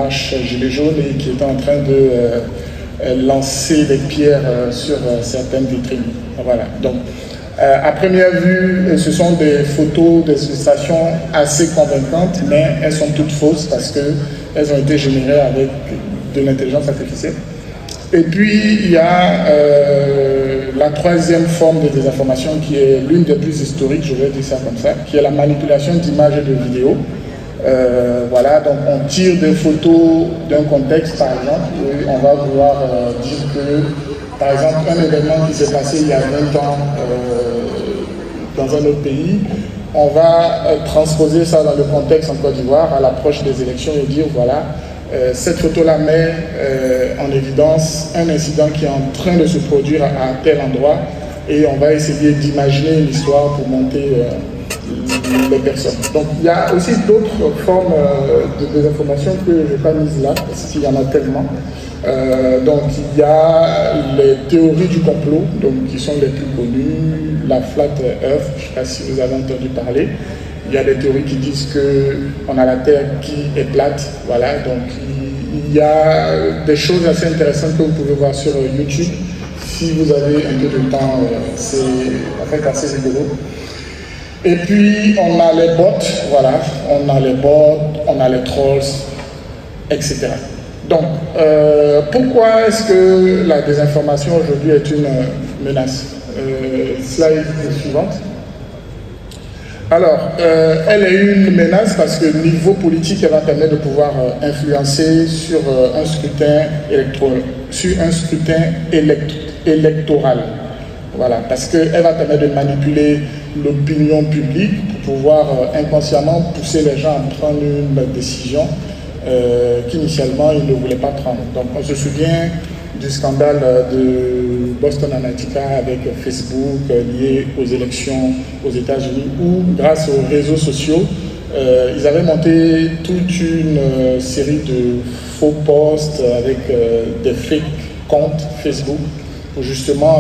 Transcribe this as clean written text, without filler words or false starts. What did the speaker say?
marche Gilets jaunes et qui était en train de lancer des pierres sur certaines vitrines. Voilà. Donc, à première vue, ce sont des photos des illustrations assez convaincantes, mais elles sont toutes fausses parce qu'elles ont été générées avec de l'intelligence artificielle. Et puis, il y a la troisième forme de désinformation qui est l'une des plus historiques, je vais dire ça comme ça, qui est la manipulation d'images et de vidéos. Voilà, donc on tire des photos d'un contexte, par exemple, et on va vouloir dire que, par exemple, un événement qui s'est passé il y a 20 ans dans un autre pays, on va transposer ça dans le contexte en Côte d'Ivoire à l'approche des élections et dire, voilà, cette photo-là met en évidence un incident qui est en train de se produire à tel endroit et on va essayer d'imaginer une histoire pour monter les personnes. Donc il y a aussi d'autres formes de désinformation que je n'ai pas mises là, parce qu'il y en a tellement. Donc il y a les théories du complot, donc, qui sont les plus connues, la flat earth, je ne sais pas si vous avez entendu parler. Il y a des théories qui disent qu'on a la Terre qui est plate, voilà, donc il y a des choses assez intéressantes que vous pouvez voir sur YouTube. Si vous avez un peu de temps, c'est en fait assez rigolo. Et puis on a les bots, voilà, on a les bots, on a les trolls, etc. Donc, pourquoi est-ce que la désinformation aujourd'hui est une menace? Slide suivante. Alors, elle est une menace parce que niveau politique, elle va permettre de pouvoir influencer sur un scrutin électoral. Voilà, parce qu'elle va permettre de manipuler l'opinion publique pour pouvoir inconsciemment pousser les gens à prendre une décision qu'initialement ils ne voulaient pas prendre. Donc, on se souvient du scandale de Boston Analytica avec Facebook lié aux élections aux États-Unis où, grâce aux réseaux sociaux, ils avaient monté toute une série de faux posts avec des fake comptes Facebook pour justement